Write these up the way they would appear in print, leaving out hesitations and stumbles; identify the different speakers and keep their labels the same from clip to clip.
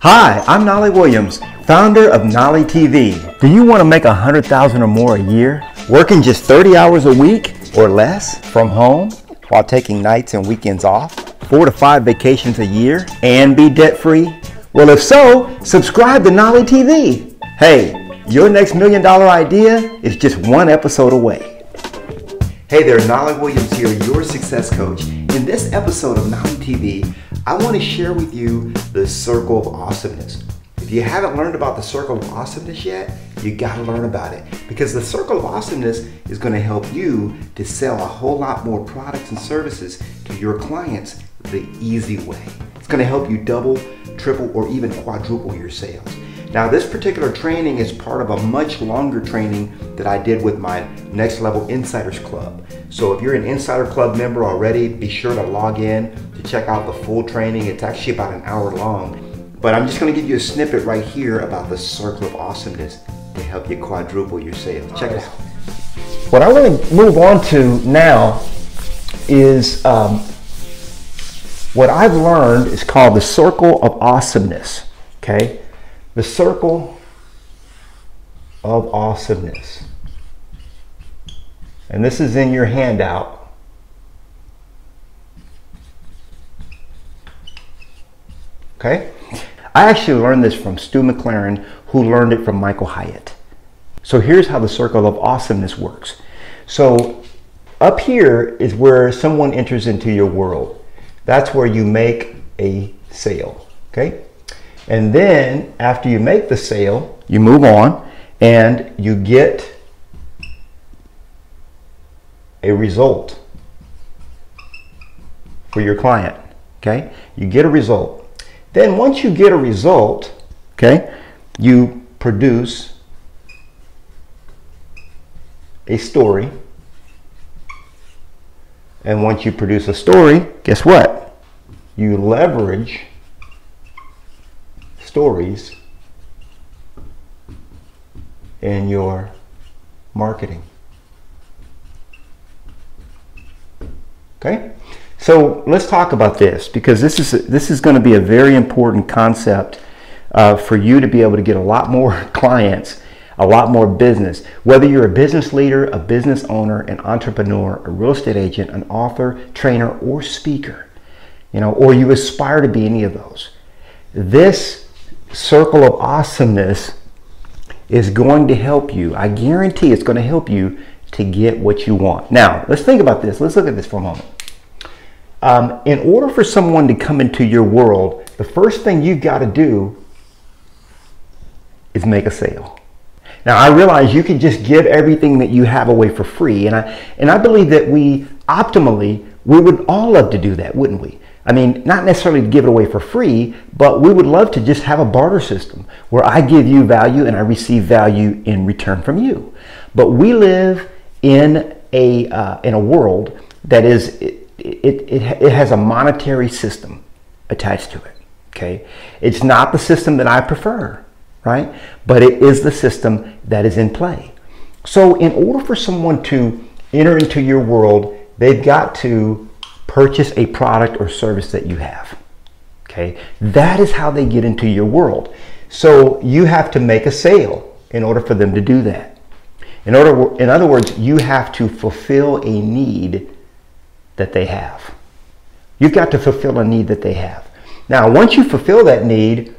Speaker 1: Hi, I'm Knolly Williams, founder of KnollyTV. Do you want to make $100,000 or more a year, working just 30 hours a week or less from home while taking nights and weekends off, 4 to 5 vacations a year, and be debt-free? Well, if so, subscribe to KnollyTV. Hey, your next $1 million idea is just one episode away. Hey there, Knolly Williams here, your success coach. In this episode of KnollyTV, I want to share with you the Circle of Awesomeness. If you haven't learned about the Circle of Awesomeness yet, you got to learn about it, because the Circle of Awesomeness is going to help you to sell a whole lot more products and services to your clients the easy way. It's going to help you double, triple, or even quadruple your sales. Now, this particular training is part of a much longer training that I did with my Next Level Insiders Club. So if you're an Insider Club member already, be sure to log in to check out the full training. It's actually about an hour long, but I'm just going to give you a snippet right here about the Circle of Awesomeness to help you quadruple your sales. Check it out. What I want to move on to now is what I've learned is called the Circle of Awesomeness. Okay? The Circle of Awesomeness. And this is in your handout. Okay? I actually learned this from Stu McLaren, who learned it from Michael Hyatt. So here's how the Circle of Awesomeness works. So up here is where someone enters into your world. That's where you make a sale. Okay? And then after you make the sale, you move on and you get a result for your client. Okay? You get a result. Then once you get a result, okay, you produce a story. And once you produce a story, guess what? You leverage stories in your marketing. Okay, so let's talk about this, because this is going to be a very important concept for you to be able to get a lot more clients, a lot more business. Whether you're a business leader, a business owner, an entrepreneur, a real estate agent, an author, trainer, or speaker, you know, or you aspire to be any of those, this Circle of Awesomeness is going to help you. I guarantee it's going to help you to get what you want. Now, let's think about this. Let's look at this for a moment. In order for someone to come into your world, the first thing you've got to do is make a sale. Now, I realize you can just give everything that you have away for free, and I believe that we would all love to do that, wouldn't we? I mean, not necessarily to give it away for free, but we would love to just have a barter system where I give you value and I receive value in return from you. But we live in a world that is, it has a monetary system attached to it. Okay, it's not the system that I prefer, right? But it is the system that is in play. So in order for someone to enter into your world, they've got to purchase a product or service that you have. Okay, that is how they get into your world. So you have to make a sale in order for them to do that. In other words, you have to fulfill a need that they have. You've got to fulfill a need that they have. Now, once you fulfill that need,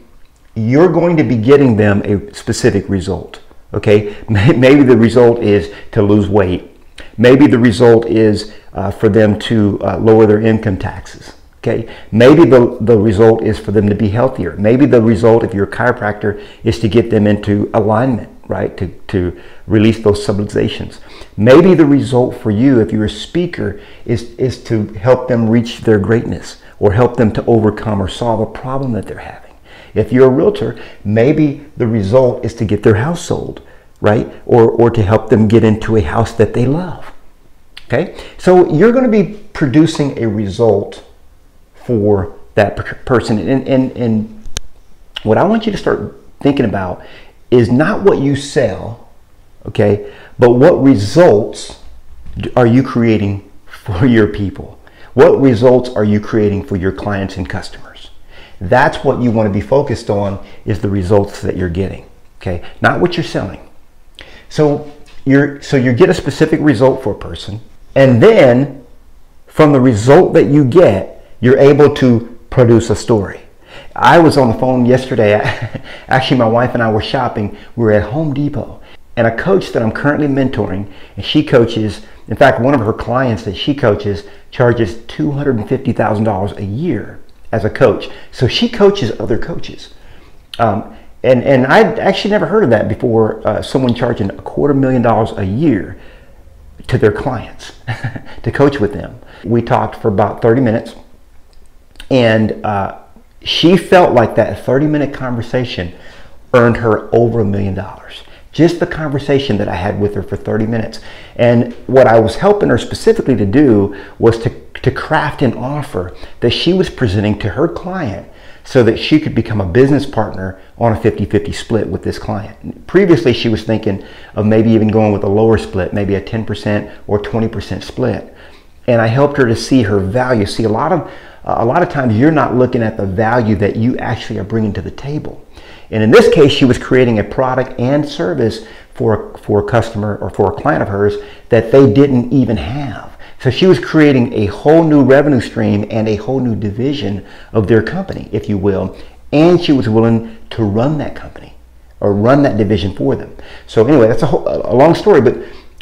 Speaker 1: you're going to be getting them a specific result. Okay, maybe the result is to lose weight. Maybe the result is for them to lower their income taxes. Okay, maybe the result is for them to be healthier. Maybe the result, if you're a chiropractor, is to get them into alignment, right? To release those subluxations. Maybe the result for you, if you're a speaker, is to help them reach their greatness, or help them to overcome or solve a problem that they're having. If you're a realtor, maybe the result is to get their house sold, right? Or to help them get into a house that they love. Okay, so you're going to be producing a result for that person. And what I want you to start thinking about is not what you sell, okay, but what results are you creating for your people? What results are you creating for your clients and customers? That's what you want to be focused on, is the results that you're getting, okay? Not what you're selling. So you get a specific result for a person, and then from the result that you get, you're able to produce a story. I was on the phone yesterday. Actually, my wife and I were shopping. We were at Home Depot, and a coach that I'm currently mentoring, and she coaches, in fact, one of her clients that she coaches charges $250,000 a year as a coach. So she coaches other coaches. And I'd actually never heard of that before, someone charging $250,000 a year to their clients to coach with them. We talked for about 30 minutes, and she felt like that 30-minute conversation earned her over $1 million. Just the conversation that I had with her for 30 minutes. And what I was helping her specifically to do was to craft an offer that she was presenting to her client so that she could become a business partner on a 50-50 split with this client. Previously, she was thinking of maybe even going with a lower split, maybe a 10% or 20% split. And I helped her to see her value. See, a lot of times you're not looking at the value that you actually are bringing to the table. And in this case, she was creating a product and service for a customer or for a client of hers that they didn't even have. So she was creating a whole new revenue stream and a whole new division of their company, if you will. And she was willing to run that company or run that division for them. So anyway, that's a long story,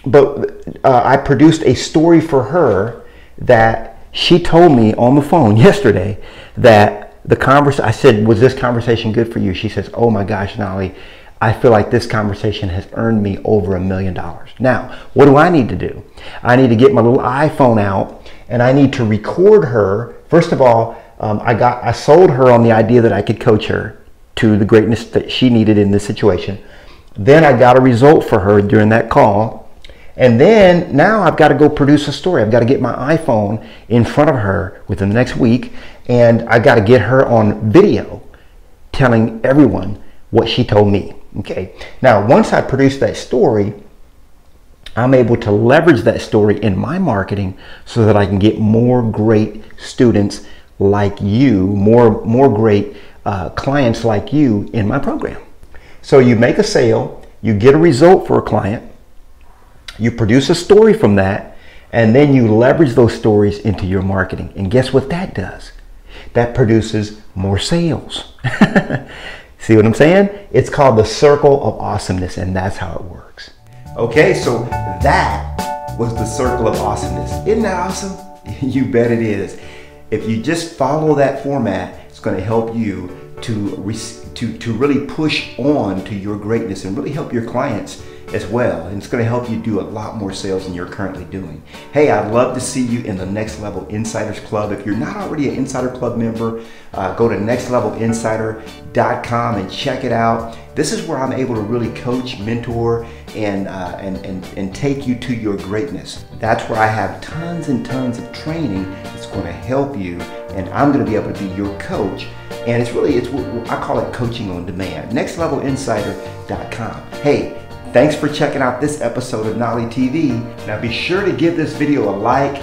Speaker 1: but I produced a story for her that she told me on the phone yesterday that I said, was this conversation good for you? She says, oh my gosh, Knolly, I feel like this conversation has earned me over $1 million. Now, what do I need to do? I need to get my little iPhone out, and I need to record her. First of all, I sold her on the idea that I could coach her to the greatness that she needed in this situation. Then I got a result for her during that call. And then now I've got to go produce a story. I've got to get my iPhone in front of her within the next week, and I've got to get her on video telling everyone what she told me. Okay. Now, once I produce that story, I'm able to leverage that story in my marketing so that I can get more great students like you, more great clients like you in my program. So you make a sale, you get a result for a client, you produce a story from that, and then you leverage those stories into your marketing. And guess what that does? That produces more sales. See what I'm saying? It's called the Circle of Awesomeness, and that's how it works. Okay, so that was the Circle of Awesomeness. Isn't that awesome? You bet it is. If you just follow that format, it's going to help you to really push on to your greatness and really help your clients as well. And it's going to help you do a lot more sales than you're currently doing. Hey, I'd love to see you in the Next Level Insiders Club. If you're not already an Insider Club member, go to nextlevelinsider.com and check it out. This is where I'm able to really coach, mentor, and take you to your greatness. That's where I have tons and tons of training that's going to help you, and I'm going to be able to be your coach. And it's what I call it coaching on demand. nextlevelinsider.com. Hey, thanks for checking out this episode of KnollyTV. Now be sure to give this video a like,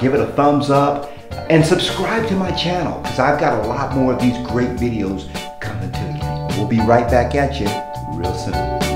Speaker 1: give it a thumbs up, and subscribe to my channel, because I've got a lot more of these great videos coming to you. We'll be right back at you real soon.